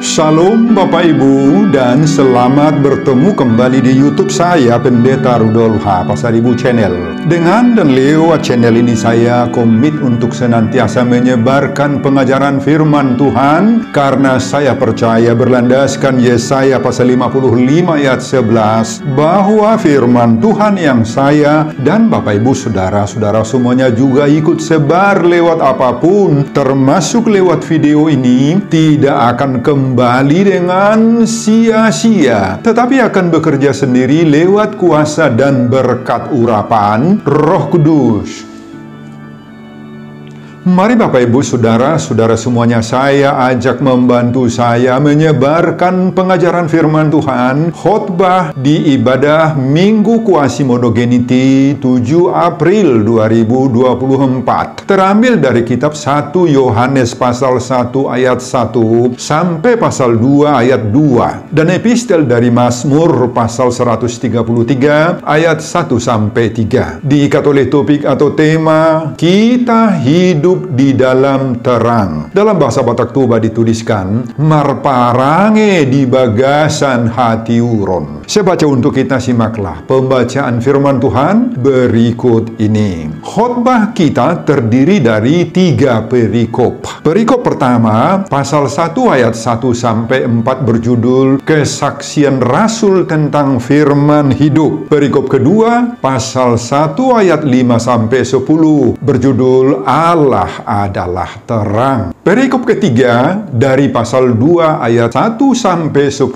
Shalom Bapak Ibu dan selamat bertemu kembali di YouTube saya, Pendeta Rudolf H. Pasaribu Channel. Dengan dan lewat channel ini saya komit untuk senantiasa menyebarkan pengajaran firman Tuhan, karena saya percaya berlandaskan Yesaya pasal 55 ayat 11 bahwa firman Tuhan yang saya dan Bapak Ibu saudara-saudara semuanya juga ikut sebar lewat apapun, termasuk lewat video ini, tidak akan kembali dengan sia-sia, tetapi akan bekerja sendiri lewat kuasa dan berkat urapan Roh Kudus. Mari Bapak Ibu saudara-saudara semuanya, saya ajak membantu saya menyebarkan pengajaran firman Tuhan khotbah di ibadah Minggu Quasimodogeniti 7 April 2024. Terambil dari kitab 1 Yohanes pasal 1 ayat 1 sampai pasal 2 ayat 2 dan epistel dari Mazmur pasal 133 ayat 1 sampai 3. Diikat oleh topik atau tema kita hidup di dalam terang. Dalam bahasa Batak Toba dituliskan marparange di bagasan hati uron. Saya baca untuk kita, simaklah pembacaan firman Tuhan berikut ini. Khotbah kita terdiri dari 3 perikop. Perikop pertama pasal 1 ayat 1 sampai 4 berjudul Kesaksian Rasul tentang Firman Hidup. Perikop kedua pasal 1 ayat 5 sampai 10 berjudul Allah adalah terang. Perikop ketiga dari pasal 2 ayat 1 sampai 10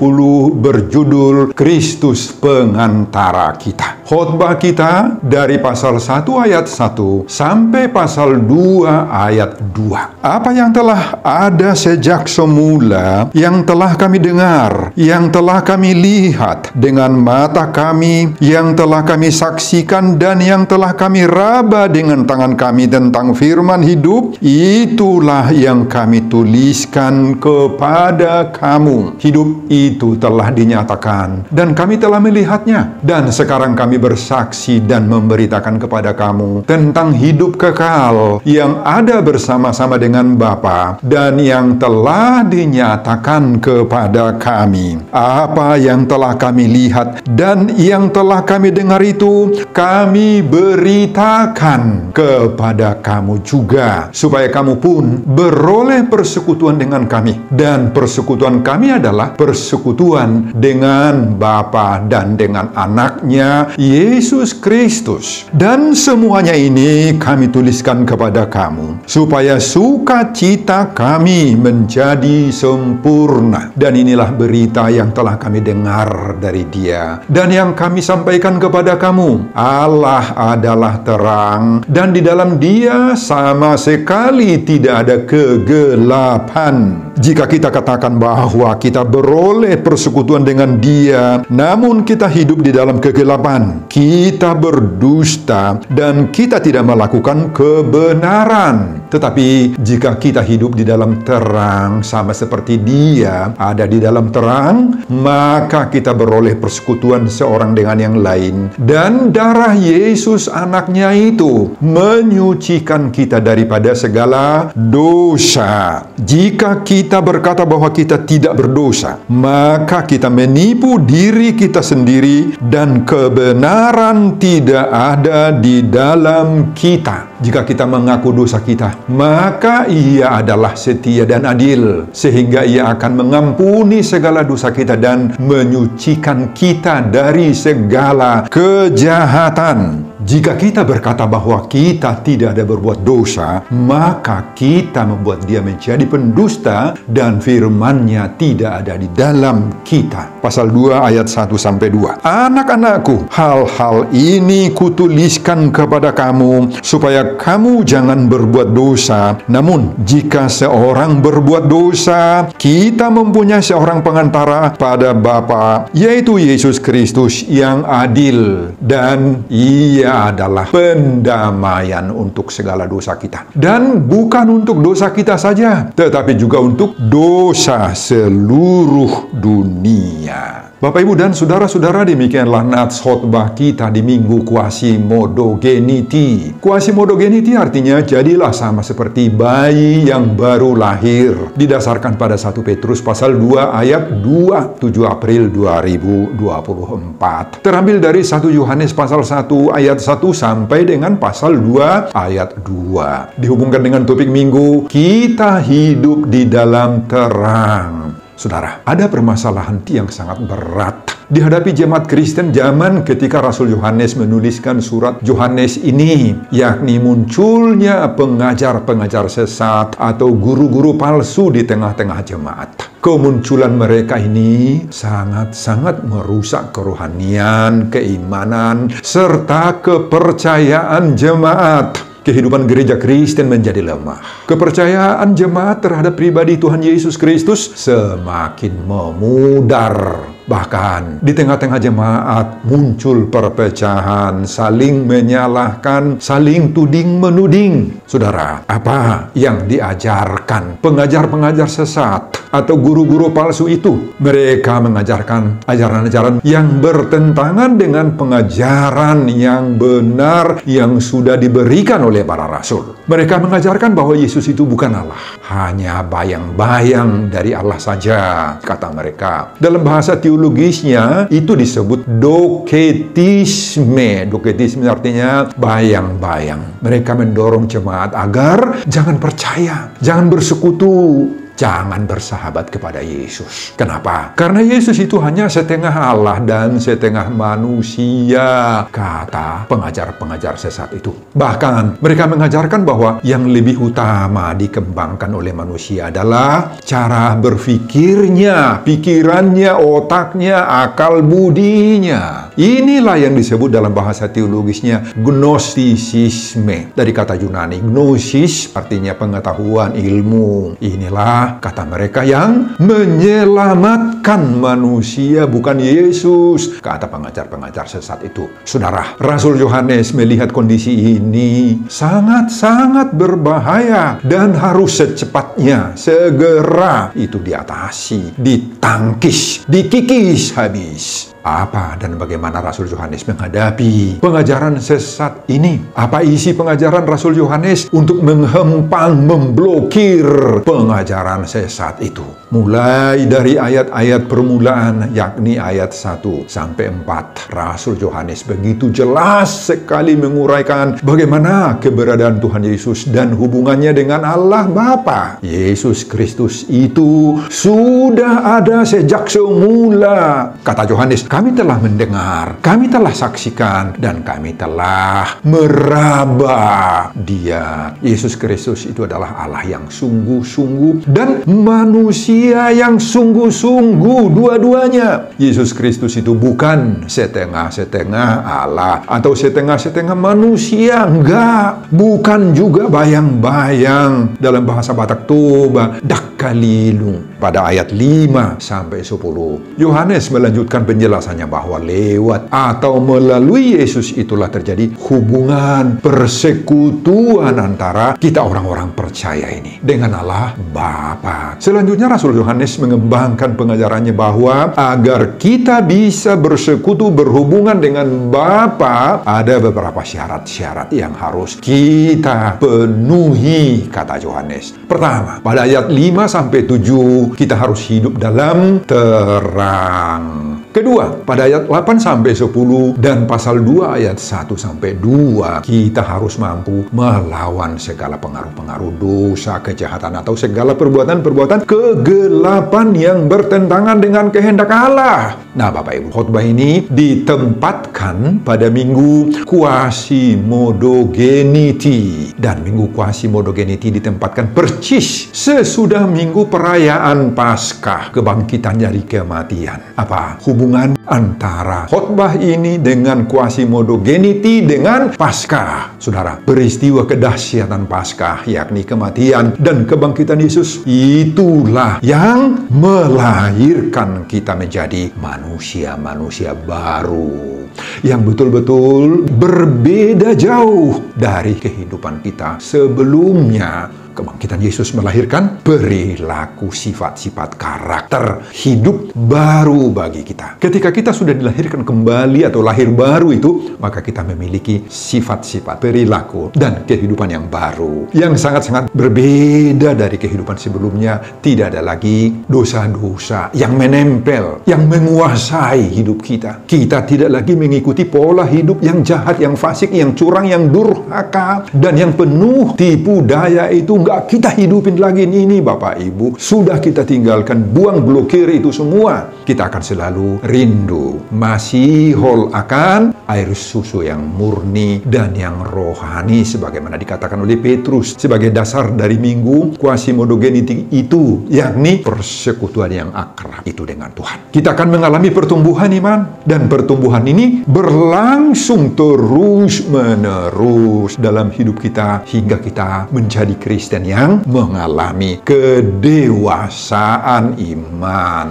berjudul Kristus pengantara kita. Khotbah kita dari pasal 1 ayat 1 sampai pasal 2 ayat 2. Apa yang telah ada sejak semula, yang telah kami dengar, yang telah kami lihat dengan mata kami, yang telah kami saksikan dan yang telah kami raba dengan tangan kami tentang firman hidup, itulah yang kami tuliskan kepada kamu. Hidup itu telah dinyatakan dan kami telah melihatnya, dan sekarang kami bersaksi dan memberitakan kepada kamu tentang hidup kekal yang ada bersama-sama dengan Bapa dan yang telah dinyatakan kepada kami. Apa yang telah kami lihat dan yang telah kami dengar itu kami beritakan kepada kamu juga, supaya kamu pun beroleh persekutuan dengan kami, dan persekutuan kami adalah persekutuan dengan Bapa dan dengan Anaknya Yesus Kristus. Dan semuanya ini kami tuliskan kepada kamu supaya sukacita kami menjadi sempurna. Dan inilah berita yang telah kami dengar dari Dia dan yang kami sampaikan kepada kamu. Allah adalah terang dan di dalam Dia sama sekali tidak ada kegelapan. Jika kita katakan bahwa kita beroleh persekutuan dengan Dia, namun kita hidup di dalam kegelapan, kita berdusta dan kita tidak melakukan kebenaran. Tetapi jika kita hidup di dalam terang, sama seperti Dia ada di dalam terang, maka kita beroleh persekutuan seorang dengan yang lain. Dan darah Yesus Anaknya itu menyucikan kita daripada segala dosa. Jika kita berkata bahwa kita tidak berdosa, maka kita menipu diri kita sendiri dan kebenaran tidak ada di dalam kita. Jika kita mengaku dosa kita, maka Ia adalah setia dan adil, sehingga Ia akan mengampuni segala dosa kita dan menyucikan kita dari segala kejahatan. Jika kita berkata bahwa kita tidak ada berbuat dosa, maka kita membuat Dia menjadi pendusta dan firman-Nya tidak ada di dalam kita. Pasal 2 ayat 1-2. Anak-anakku, hal-hal ini kutuliskan kepada kamu supaya kamu jangan berbuat dosa. Namun jika seorang berbuat dosa, kita mempunyai seorang pengantara pada Bapa, yaitu Yesus Kristus yang adil, dan Ia adalah pendamaian untuk segala dosa kita. Dan bukan untuk dosa kita saja, tetapi juga untuk dosa seluruh dunia. Bapak, Ibu, dan saudara-saudara, demikianlah nats khotbah kita di Minggu Quasimodogeniti. Quasimodogeniti artinya jadilah sama seperti bayi yang baru lahir. Didasarkan pada 1 Petrus pasal 2 ayat 2, 7 April 2024. Terambil dari 1 Yohanes pasal 1 ayat 1 sampai dengan pasal 2 ayat 2. Dihubungkan dengan topik minggu, kita hidup di dalam terang. Saudara, ada permasalahan yang sangat berat dihadapi jemaat Kristen zaman ketika Rasul Yohanes menuliskan surat Yohanes ini, yakni munculnya pengajar-pengajar sesat atau guru-guru palsu di tengah-tengah jemaat. Kemunculan mereka ini sangat-sangat merusak kerohanian, keimanan, serta kepercayaan jemaat. Kehidupan gereja Kristen menjadi lemah. Kepercayaan jemaat terhadap pribadi Tuhan Yesus Kristus semakin memudar. Bahkan di tengah-tengah jemaat muncul perpecahan, saling menyalahkan, saling tuding-menuding. Saudara, apa yang diajarkan pengajar-pengajar sesat atau guru-guru palsu itu? Mereka mengajarkan ajaran-ajaran yang bertentangan dengan pengajaran yang benar yang sudah diberikan oleh para rasul. Mereka mengajarkan bahwa Yesus itu bukan Allah, hanya bayang-bayang dari Allah saja, kata mereka. Dalam bahasa teologisnya itu disebut doketisme. Doketisme artinya bayang-bayang. Mereka mendorong jemaat agar jangan percaya, jangan bersekutu, jangan bersahabat kepada Yesus. Kenapa? Karena Yesus itu hanya setengah Allah dan setengah manusia, kata pengajar-pengajar sesat itu. Bahkan mereka mengajarkan bahwa yang lebih utama dikembangkan oleh manusia adalah cara berpikirnya, pikirannya, otaknya, akal budinya. Inilah yang disebut dalam bahasa teologisnya gnostisisme. Dari kata Yunani, gnosis artinya pengetahuan, ilmu. Inilah kata mereka yang menyelamatkan manusia, bukan Yesus, kata pengajar-pengajar sesat itu. Saudara, Rasul Yohanes melihat kondisi ini sangat-sangat berbahaya dan harus secepatnya, segera itu diatasi, ditangkis, dikikis habis. Apa dan bagaimana Rasul Yohanes menghadapi pengajaran sesat ini? Apa isi pengajaran Rasul Yohanes untuk menghempang, memblokir pengajaran sesat itu? Mulai dari ayat-ayat permulaan, yakni ayat 1 sampai 4, Rasul Yohanes begitu jelas sekali menguraikan bagaimana keberadaan Tuhan Yesus dan hubungannya dengan Allah Bapa. Yesus Kristus itu sudah ada sejak semula. Kata Yohanes, kami telah mendengar, kami telah saksikan, dan kami telah meraba Dia. Yesus Kristus itu adalah Allah yang sungguh-sungguh dan manusia yang sungguh-sungguh, dua-duanya. Yesus Kristus itu bukan setengah-setengah Allah atau setengah-setengah manusia, enggak. Bukan juga bayang-bayang. Dalam bahasa Batak Toba, dakkalilung. Pada ayat 5 sampai 10, Yohanes melanjutkan penjelasannya bahwa lewat atau melalui Yesus itulah terjadi hubungan persekutuan antara kita orang-orang percaya ini dengan Allah Bapa. Selanjutnya Rasul Yohanes mengembangkan pengajarannya bahwa agar kita bisa bersekutu, berhubungan dengan Bapa, ada beberapa syarat-syarat yang harus kita penuhi, kata Yohanes. Pertama, pada ayat 5 sampai 7 kita harus hidup dalam terang. Kedua, pada ayat 8 sampai 10 dan pasal 2 ayat 1 sampai 2, kita harus mampu melawan segala pengaruh-pengaruh dosa, kejahatan, atau segala perbuatan-perbuatan kegelapan yang bertentangan dengan kehendak Allah. Nah, Bapak Ibu, khotbah ini ditempatkan pada Minggu Quasimodogeniti. Dan Minggu Quasimodogeniti ditempatkan persis sesudah Minggu perayaan Paskah, kebangkitan dari kematian. Apa hubungan antara khotbah ini dengan Quasimodogeniti dengan Paskah? Saudara, peristiwa kedahsyatan Paskah, yakni kematian dan kebangkitan Yesus, itulah yang melahirkan kita menjadi manusia-manusia baru yang betul-betul berbeda jauh dari kehidupan kita sebelumnya. Kebangkitan Yesus melahirkan perilaku, sifat-sifat, karakter hidup baru bagi kita. Ketika kita sudah dilahirkan kembali atau lahir baru itu, maka kita memiliki sifat-sifat, perilaku, dan kehidupan yang baru, yang sangat-sangat berbeda dari kehidupan sebelumnya. Tidak ada lagi dosa-dosa yang menempel, yang menguasai hidup kita. Kita tidak lagi mengikuti pola hidup yang jahat, yang fasik, yang curang, yang durhaka, dan yang penuh tipu daya itu nggak kita hidupin lagi. Ini Bapak Ibu, sudah kita tinggalkan, buang, blokir itu semua. Kita akan selalu rindu, masihol akan air susu yang murni dan yang rohani, sebagaimana dikatakan oleh Petrus sebagai dasar dari minggu Quasimodogeniti itu, yakni persekutuan yang akrab itu dengan Tuhan. Kita akan mengalami pertumbuhan iman, dan pertumbuhan ini berlangsung terus-menerus dalam hidup kita hingga kita menjadi Kristen yang mengalami kedewasaan iman.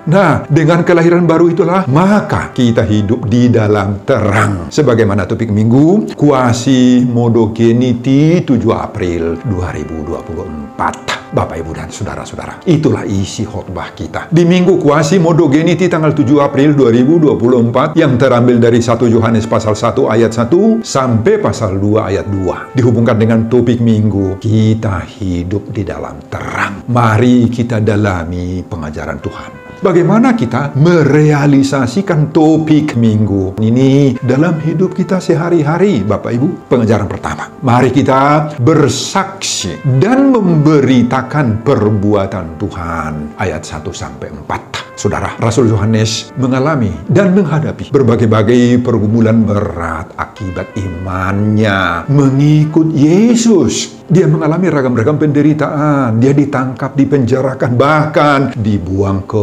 Nah, dengan kelahiran baru itulah maka kita hidup di dalam terang. Sebagaimana topik minggu Quasimodogeniti 7 April 2024. Bapak, Ibu, dan Saudara-saudara, itulah isi khotbah kita di minggu Quasimodogeniti tanggal 7 April 2024 yang terambil dari 1 Yohanes pasal 1 ayat 1 sampai pasal 2 ayat 2. Dihubungkan dengan topik minggu, kita hidup di dalam terang. Mari kita dalami pengajaran Tuhan. Bagaimana kita merealisasikan topik minggu ini dalam hidup kita sehari-hari, Bapak Ibu? Pengajaran pertama, mari kita bersaksi dan memberitakan perbuatan Tuhan. Ayat 1 sampai 4. Saudara, Rasul Yohanes mengalami dan menghadapi berbagai-bagai pergumulan berat akibat imannya mengikut Yesus. Dia mengalami ragam-ragam penderitaan. Dia ditangkap, dipenjarakan, bahkan dibuang ke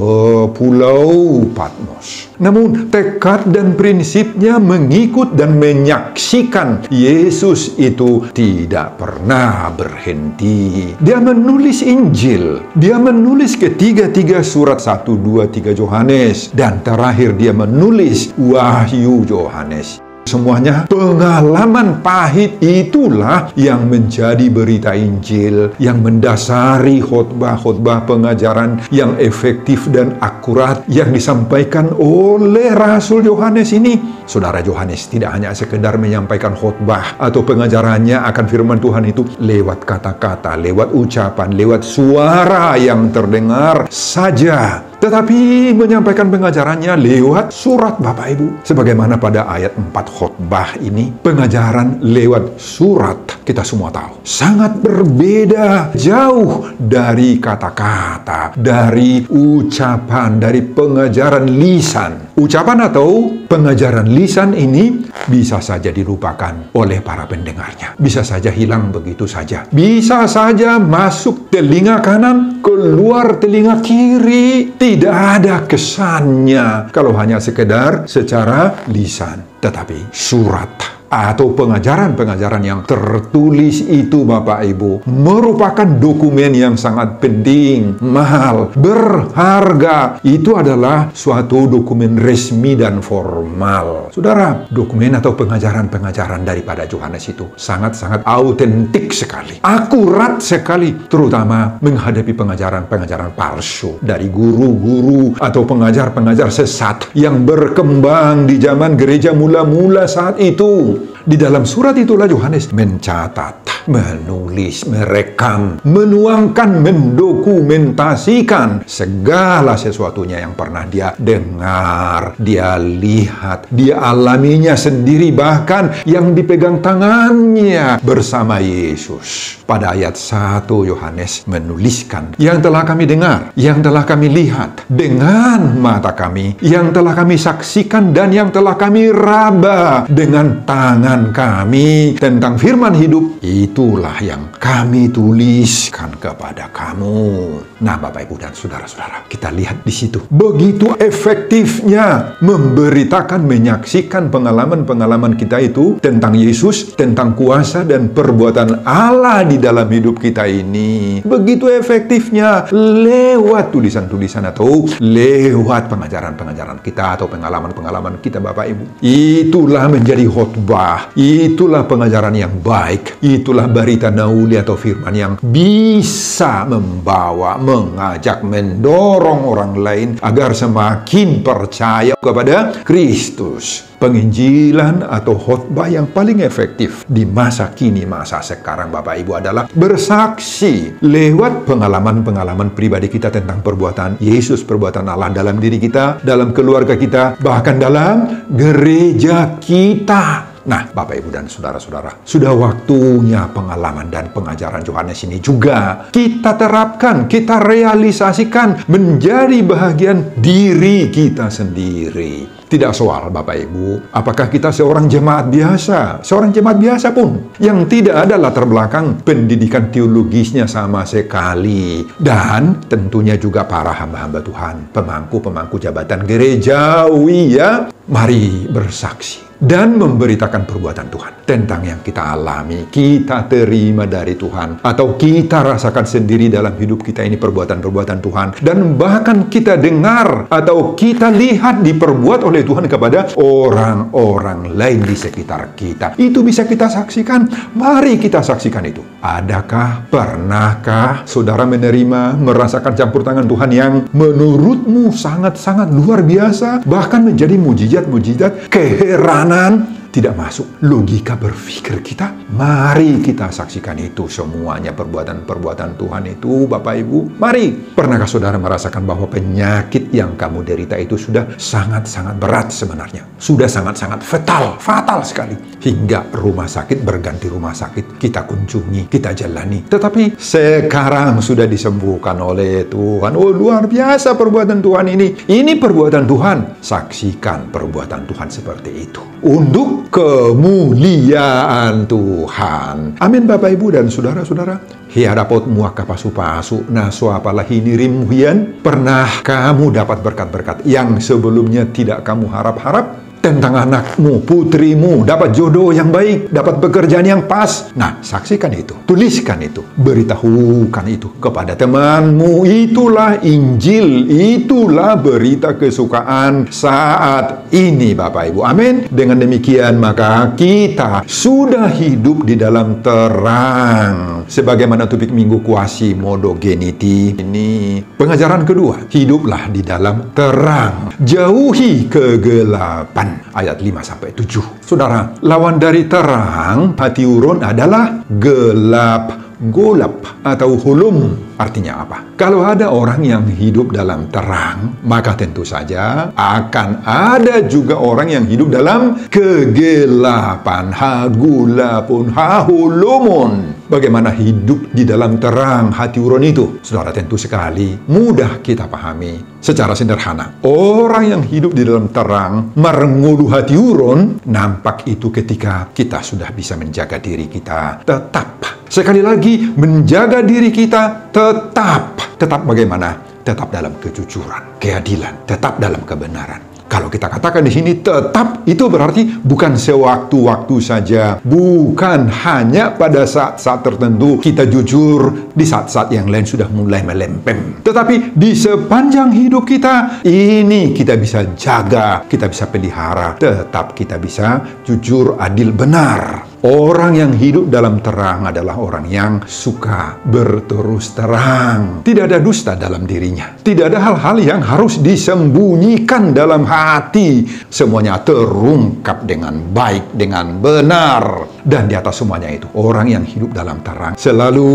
Pulau Patmos. Namun tekad dan prinsipnya mengikut dan menyaksikan Yesus itu tidak pernah berhenti. Dia menulis Injil. Dia menulis ketiga-tiga surat 1, 2, 3 Yohanes. Dan terakhir dia menulis Wahyu Yohanes. Semuanya pengalaman pahit itulah yang menjadi berita Injil, yang mendasari khotbah-khotbah pengajaran yang efektif dan akurat yang disampaikan oleh Rasul Yohanes ini. Saudara, Yohanes tidak hanya sekedar menyampaikan khotbah atau pengajarannya akan firman Tuhan itu lewat kata-kata, lewat ucapan, lewat suara yang terdengar saja, tetapi menyampaikan pengajarannya lewat surat, Bapak Ibu. Sebagaimana pada ayat 4 khotbah ini, pengajaran lewat surat, kita semua tahu, sangat berbeda jauh dari kata-kata, dari ucapan, dari pengajaran lisan. Ucapan atau pengajaran lisan ini bisa saja dilupakan oleh para pendengarnya. Bisa saja hilang begitu saja. Bisa saja masuk telinga kanan, keluar telinga kiri. Tidak ada kesannya kalau hanya sekedar secara lisan. Tetapi surat atau pengajaran-pengajaran yang tertulis itu, Bapak Ibu, merupakan dokumen yang sangat penting, mahal, berharga. Itu adalah suatu dokumen resmi dan formal. Saudara, dokumen atau pengajaran-pengajaran daripada Yohanes itu sangat-sangat autentik sekali, akurat sekali, terutama menghadapi pengajaran-pengajaran palsu dari guru-guru atau pengajar-pengajar sesat yang berkembang di zaman gereja mula-mula saat itu. Di dalam surat itulah Yohanes mencatat, menulis, merekam, menuangkan, mendokumentasikan segala sesuatunya yang pernah dia dengar, dia lihat, dia alaminya sendiri, bahkan yang dipegang tangannya bersama Yesus. Pada ayat 1 Yohanes menuliskan, yang telah kami dengar, yang telah kami lihat dengan mata kami, yang telah kami saksikan dan yang telah kami raba dengan tangan kami tentang firman hidup, itulah yang kami tuliskan kepada kamu. Nah, Bapak, Ibu, dan Saudara-saudara, kita lihat di situ begitu efektifnya memberitakan, menyaksikan pengalaman-pengalaman kita itu tentang Yesus, tentang kuasa dan perbuatan Allah di dalam hidup kita ini. Begitu efektifnya lewat tulisan-tulisan atau lewat pengajaran-pengajaran kita atau pengalaman-pengalaman kita, Bapak Ibu. Itulah menjadi khotbah, itulah pengajaran yang baik, itulah berita nauli Injil atau firman yang bisa membawa, mengajak, mendorong orang lain agar semakin percaya kepada Kristus. Penginjilan atau khotbah yang paling efektif di masa kini, masa sekarang Bapak Ibu adalah bersaksi lewat pengalaman-pengalaman pribadi kita tentang perbuatan Yesus, perbuatan Allah dalam diri kita, dalam keluarga kita, bahkan dalam gereja kita. Nah, Bapak, Ibu, dan Saudara-saudara, sudah waktunya pengalaman dan pengajaran Yohanes ini juga kita terapkan, kita realisasikan menjadi bahagian diri kita sendiri. Tidak soal, Bapak Ibu, apakah kita seorang jemaat biasa, seorang jemaat biasa pun, yang tidak ada latar belakang pendidikan teologisnya sama sekali. Dan tentunya juga para hamba-hamba Tuhan, pemangku-pemangku jabatan gerejawi ya, mari bersaksi dan memberitakan perbuatan Tuhan tentang yang kita alami, kita terima dari Tuhan, atau kita rasakan sendiri dalam hidup kita ini perbuatan-perbuatan Tuhan, dan bahkan kita dengar atau kita lihat diperbuat oleh Tuhan kepada orang-orang lain di sekitar kita. Itu bisa kita saksikan. Mari kita saksikan itu. Adakah, pernahkah saudara menerima, merasakan campur tangan Tuhan yang menurutmu sangat-sangat luar biasa, bahkan menjadi mujizat-mujizat, keheranan, tidak masuk logika berpikir kita? Mari kita saksikan itu semuanya, perbuatan-perbuatan Tuhan itu, Bapak Ibu. Mari. Pernahkah saudara merasakan bahwa penyakit yang kamu derita itu sudah sangat-sangat berat sebenarnya? Sudah sangat-sangat fatal sekali. Hingga rumah sakit berganti rumah sakit kita kunjungi, kita jalani. Tetapi sekarang sudah disembuhkan oleh Tuhan. Oh, luar biasa perbuatan Tuhan ini. Ini perbuatan Tuhan. Saksikan perbuatan Tuhan seperti itu. Untuk kemuliaan Tuhan. Amin, Bapak, Ibu, dan Saudara-saudara. Hiadapot muaka pasu-pasu naso apalah hinirim huyan. Pernah kamu dapat berkat-berkat yang sebelumnya tidak kamu harap-harap? Tentang anakmu, putrimu, dapat jodoh yang baik, dapat pekerjaan yang pas. Nah, saksikan itu, tuliskan itu, beritahukan itu kepada temanmu. Itulah Injil, itulah berita kesukaan saat ini, Bapak Ibu. Amin. Dengan demikian, maka kita sudah hidup di dalam terang. Sebagaimana topik Minggu Quasimodogeniti ini, pengajaran kedua, hiduplah di dalam terang, jauhi kegelapan. Ayat 5-7. Saudara, lawan dari terang, hati urun adalah gelap, golap, atau hulum. Artinya apa? Kalau ada orang yang hidup dalam terang, maka tentu saja akan ada juga orang yang hidup dalam kegelapan, hagulapun, hahulumun. Bagaimana hidup di dalam terang hati urun itu? Saudara, tentu sekali mudah kita pahami secara sederhana. Orang yang hidup di dalam terang, merenguluh hati urun, nampak itu ketika kita sudah bisa menjaga diri kita tetap. Sekali lagi, menjaga diri kita tetap bagaimana? Tetap dalam kejujuran, keadilan, tetap dalam kebenaran. Kalau kita katakan di sini tetap, itu berarti bukan sewaktu-waktu saja, bukan hanya pada saat-saat tertentu kita jujur, di saat-saat yang lain sudah mulai melempem. Tetapi di sepanjang hidup kita, ini kita bisa jaga, kita bisa pelihara, tetap kita bisa jujur, adil, benar. Orang yang hidup dalam terang adalah orang yang suka berterus terang. Tidak ada dusta dalam dirinya. Tidak ada hal-hal yang harus disembunyikan dalam hati. Semuanya terungkap dengan baik, dengan benar. Dan di atas semuanya itu, orang yang hidup dalam terang selalu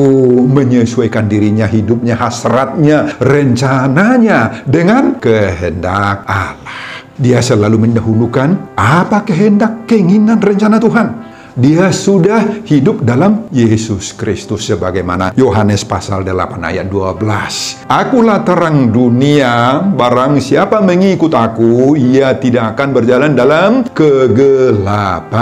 menyesuaikan dirinya, hidupnya, hasratnya, rencananya dengan kehendak Allah. Dia selalu mendahulukan apa kehendak, keinginan, rencana Tuhan. Dia sudah hidup dalam Yesus Kristus sebagaimana Yohanes pasal 8 ayat 12. Akulah terang dunia, barang siapa mengikut aku, ia tidak akan berjalan dalam kegelapan,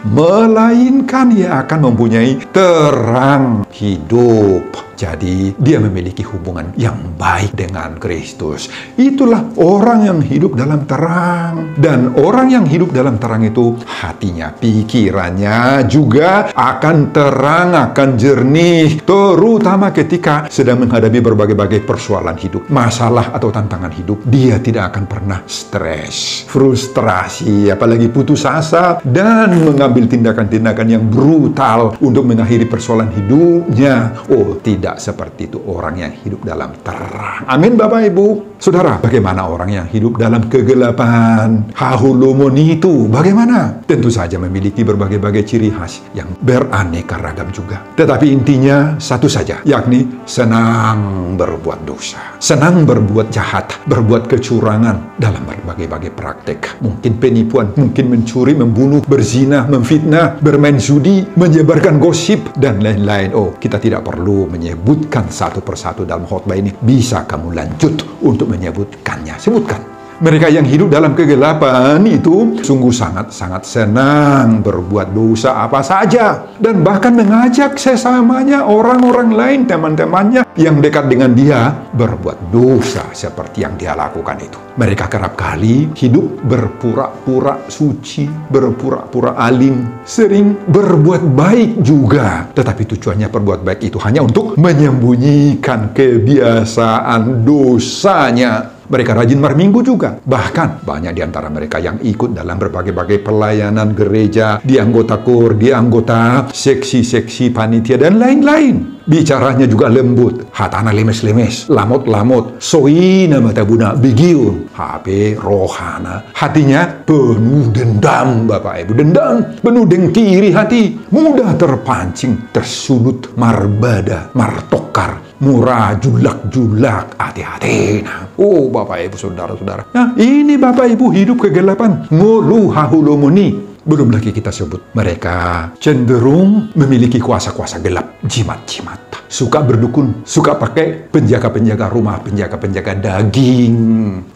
melainkan ia akan mempunyai terang hidup. Jadi dia memiliki hubungan yang baik dengan Kristus. Itulah orang yang hidup dalam terang. Dan orang yang hidup dalam terang itu hatinya, pikirannya juga akan terang, akan jernih. Terutama ketika sedang menghadapi berbagai-bagai persoalan hidup, masalah atau tantangan hidup. Dia tidak akan pernah stres, frustrasi, apalagi putus asa, dan mengambil tindakan-tindakan yang brutal untuk mengakhiri persoalan hidupnya. Oh, tidak seperti itu orang yang hidup dalam terang. Amin, Bapak Ibu. Saudara, bagaimana orang yang hidup dalam kegelapan? Hahulumon itu bagaimana? Tentu saja memiliki berbagai-bagai ciri khas yang beraneka ragam juga. Tetapi intinya satu saja, yakni senang berbuat dosa, senang berbuat jahat, berbuat kecurangan dalam berbagai-bagai praktek. Mungkin penipuan, mungkin mencuri, membunuh, berzina, memfitnah, bermain judi, menyebarkan gosip, dan lain-lain. Oh, kita tidak perlu menyebutkan satu persatu dalam khotbah ini. Bisa kamu lanjut untuk menyebutkannya. Sebutkan. Mereka yang hidup dalam kegelapan itu sungguh sangat-sangat senang berbuat dosa apa saja. Dan bahkan mengajak sesamanya, orang-orang lain, teman-temannya yang dekat dengan dia, berbuat dosa seperti yang dia lakukan itu. Mereka kerap kali hidup berpura-pura suci, berpura-pura alim, sering berbuat baik juga. Tetapi tujuannya berbuat baik itu hanya untuk menyembunyikan kebiasaan dosanya. Mereka rajin berminggu juga. Bahkan banyak di antara mereka yang ikut dalam berbagai-bagai pelayanan gereja, di anggota KOR, di anggota seksi-seksi panitia, dan lain-lain. Bicaranya juga lembut, hatana lemes-lemes, lamot-lamot, soina mata guna, bigiun, HP rohana. Hatinya penuh dendam, Bapak Ibu, dendam, penuh dengki iri hati, mudah terpancing, tersulut, marbada, martokar, murah, julak-julak, hati-hati. Oh, Bapak Ibu, saudara-saudara. Nah, ini Bapak Ibu hidup kegelapan. Ngulu hahulomoni. Belum lagi kita sebut mereka cenderung memiliki kuasa-kuasa gelap, jimat-jimat. Suka berdukun, suka pakai penjaga-penjaga rumah, penjaga-penjaga daging.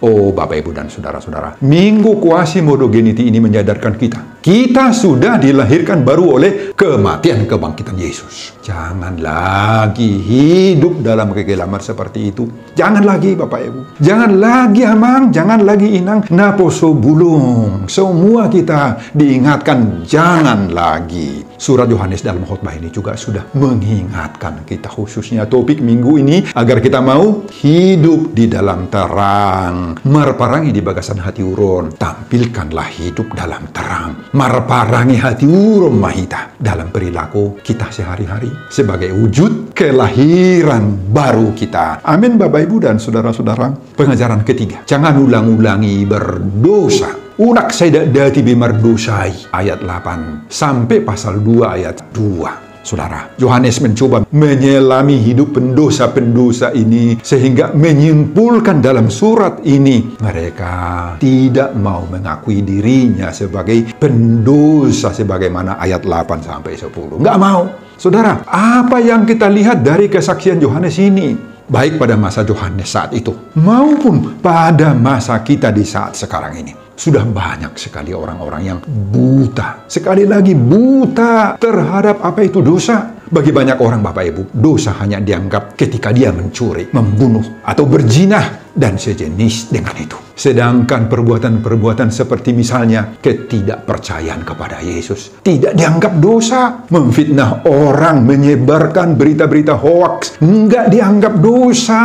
Oh, Bapak Ibu dan saudara-saudara, Minggu Quasi-Modogeniti ini menyadarkan kita sudah dilahirkan baru oleh kematian kebangkitan Yesus. Jangan lagi hidup dalam kegelapan seperti itu. Jangan lagi, Bapak Ibu. Jangan lagi, Amang. Jangan lagi, Inang. Naposo bulung. Semua kita diingatkan, jangan lagi. Surat Yohanes dalam khotbah ini juga sudah mengingatkan kita, khususnya topik minggu ini, agar kita mau hidup di dalam terang. Marparangi di bagasan hati urun, tampilkanlah hidup dalam terang. Marparangi hati urun mahita dalam perilaku kita sehari-hari sebagai wujud kelahiran baru kita. Amin, Bapak Ibu dan saudara-saudara. Pengajaran ketiga, jangan ulang-ulangi berdosa. Unak saya dati bimardosai, ayat 8 sampai pasal 2 ayat 2. Saudara, Yohanes mencoba menyelami hidup pendosa-pendosa ini sehingga menyimpulkan dalam surat ini mereka tidak mau mengakui dirinya sebagai pendosa sebagaimana ayat 8 sampai 10. Nggak mau. Saudara, apa yang kita lihat dari kesaksian Yohanes ini, baik pada masa Yohanes saat itu maupun pada masa kita di saat sekarang ini, sudah banyak sekali orang-orang yang buta. Sekali lagi buta terhadap apa itu dosa. Bagi banyak orang, Bapak Ibu, dosa hanya dianggap ketika dia mencuri, membunuh, atau berzinah, dan sejenis dengan itu. Sedangkan perbuatan-perbuatan seperti misalnya ketidakpercayaan kepada Yesus tidak dianggap dosa. Memfitnah orang, menyebarkan berita-berita hoaks, enggak dianggap dosa.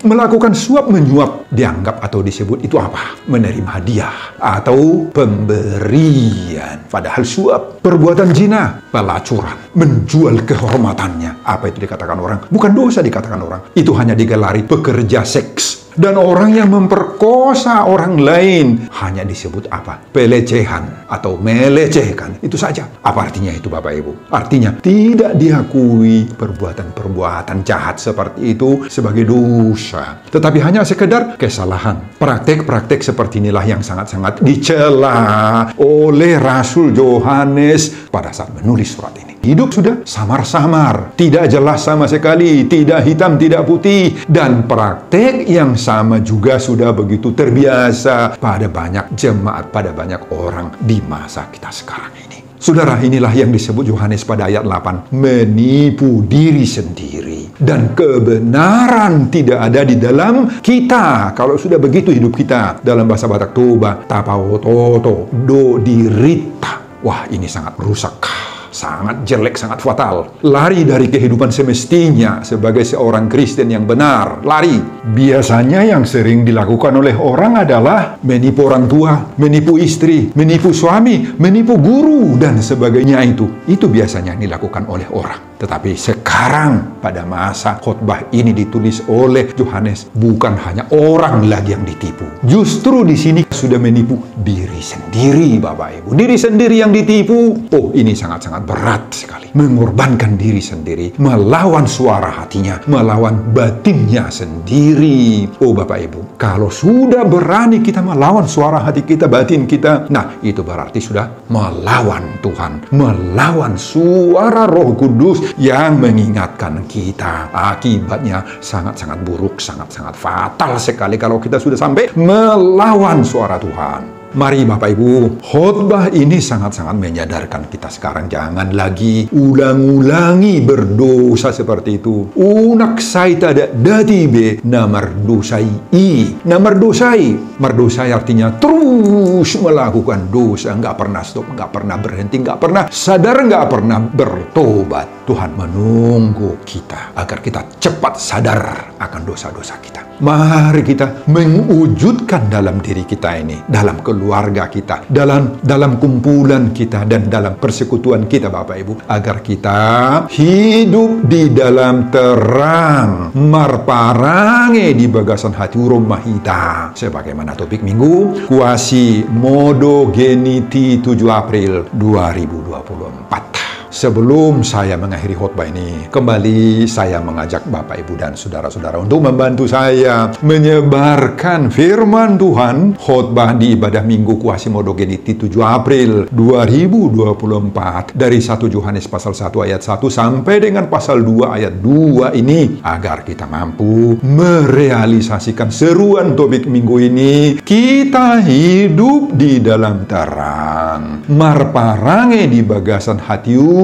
Melakukan suap menyuap dianggap atau disebut itu apa? Menerima hadiah atau pemberian. Padahal suap, perbuatan zina, pelacuran, menjual kehormatannya. Apa itu dikatakan orang? Bukan dosa dikatakan orang. Itu hanya digelari pekerja seks. Dan orang yang memperkosa orang lain hanya disebut apa? Pelecehan atau melecehkan. Itu saja. Apa artinya itu, Bapak Ibu? Artinya tidak diakui perbuatan-perbuatan jahat seperti itu sebagai dosa. Tetapi hanya sekedar kesalahan. Praktek-praktek seperti inilah yang sangat-sangat dicela oleh Rasul Yohanes pada saat menulis surat ini. Hidup sudah samar-samar, tidak jelas sama sekali, tidak hitam, tidak putih, dan praktek yang sama juga sudah begitu terbiasa pada banyak jemaat, pada banyak orang di masa kita sekarang ini. Saudara, inilah yang disebut Yohanes pada ayat 8. Menipu diri sendiri. Dan kebenaran tidak ada di dalam kita. Kalau sudah begitu hidup kita, dalam bahasa Batak Toba, tapawototo, do dirita. Wah, ini sangat rusak. Sangat jelek, sangat fatal. Lari dari kehidupan semestinya sebagai seorang Kristen yang benar. Lari. Biasanya yang sering dilakukan oleh orang adalah menipu orang tua, menipu istri, menipu suami, menipu guru, dan sebagainya itu. Itu biasanya yang dilakukan oleh orang. Tetapi sekarang pada masa khotbah ini ditulis oleh Yohanes, bukan hanya orang lagi yang ditipu. Justru di sini sudah menipu diri sendiri, Bapak Ibu. Diri sendiri yang ditipu. Oh, ini sangat-sangat berat sekali. Mengorbankan diri sendiri, melawan suara hatinya, melawan batinnya sendiri. Oh, Bapak Ibu, kalau sudah berani kita melawan suara hati kita, batin kita, nah itu berarti sudah melawan Tuhan, melawan suara Roh Kudus yang mengingatkan kita. Akibatnya sangat-sangat buruk, sangat-sangat fatal sekali kalau kita sudah sampai melawan suara Tuhan. Mari Bapak Ibu, khotbah ini sangat-sangat menyadarkan kita sekarang. Jangan lagi ulang-ulangi berdosa seperti itu. Unak sai tada datibe namardosai i. Namardosai. Mardosai artinya terus melakukan dosa. Nggak pernah stop, nggak pernah berhenti, nggak pernah sadar, nggak pernah bertobat. Tuhan menunggu kita agar kita cepat sadar akan dosa-dosa kita. Mari kita mewujudkan dalam diri kita ini, dalam keluarga kita, dalam kumpulan kita, dan dalam persekutuan kita, Bapak Ibu, agar kita hidup di dalam terang, marparange di bagasan hati rumah kita. Sebagaimana topik minggu, kuasi modogeniti 7 April 2024. Sebelum saya mengakhiri khotbah ini, kembali saya mengajak Bapak, Ibu, dan saudara-saudara untuk membantu saya menyebarkan firman Tuhan. Khotbah di ibadah Minggu Kuasi Modogeniti 7 April 2024 dari 1 Yohanes pasal 1 ayat 1 sampai dengan pasal 2 ayat 2 ini, agar kita mampu merealisasikan seruan topik minggu ini. Kita hidup di dalam terang, marparange di bagasan hati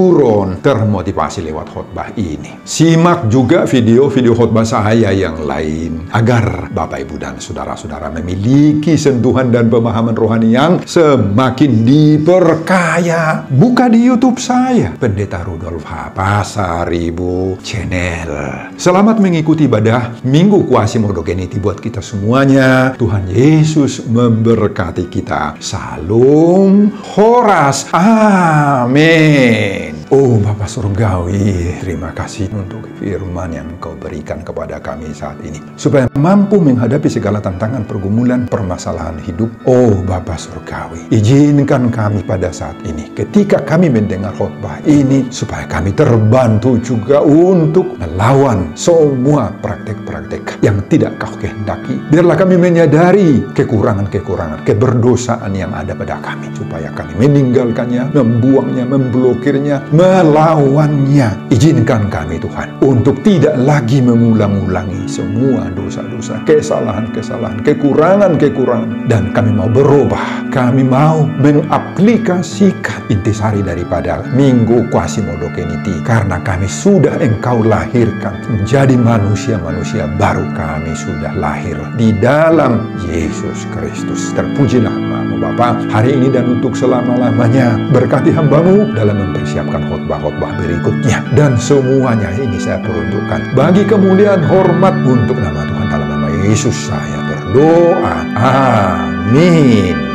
termotivasi lewat khotbah ini. Simak juga video-video khotbah saya yang lain agar Bapak, Ibu, dan saudara-saudara memiliki sentuhan dan pemahaman rohani yang semakin diperkaya. Buka di YouTube saya, Pendeta Rudolf H. Pasaribu Channel. Selamat mengikuti ibadah Minggu Kuasi Modogeniti buat kita semuanya. Tuhan Yesus memberkati kita. Salam Horas. Amin. Oh Bapa Surgawi, terima kasih untuk firman yang Engkau berikan kepada kami saat ini, supaya mampu menghadapi segala tantangan, pergumulan, permasalahan hidup. Oh Bapa Surgawi, izinkan kami pada saat ini, ketika kami mendengar khotbah ini, supaya kami terbantu juga untuk melawan semua praktek-praktek yang tidak Kau kehendaki. Biarlah kami menyadari kekurangan-kekurangan, keberdosaan yang ada pada kami, supaya kami meninggalkannya, membuangnya, memblokirnya, melawannya. Izinkan kami Tuhan untuk tidak lagi mengulang-ulangi semua dosa-dosa, kesalahan-kesalahan, kekurangan-kekurangan, dan kami mau berubah. Kami mau mengaplikasikan intisari daripada Minggu Kuasi Modogeniti, karena kami sudah Engkau lahirkan menjadi manusia-manusia baru. Kami sudah lahir di dalam Yesus Kristus. Terpujilah nama-Mu Bapa hari ini dan untuk selama-lamanya. Berkati hamba-Mu dalam mempersiapkan khotbah-khotbah berikutnya, dan semuanya ini saya peruntukkan bagi kemuliaan hormat untuk nama Tuhan. Dalam nama Yesus saya berdoa. Amin.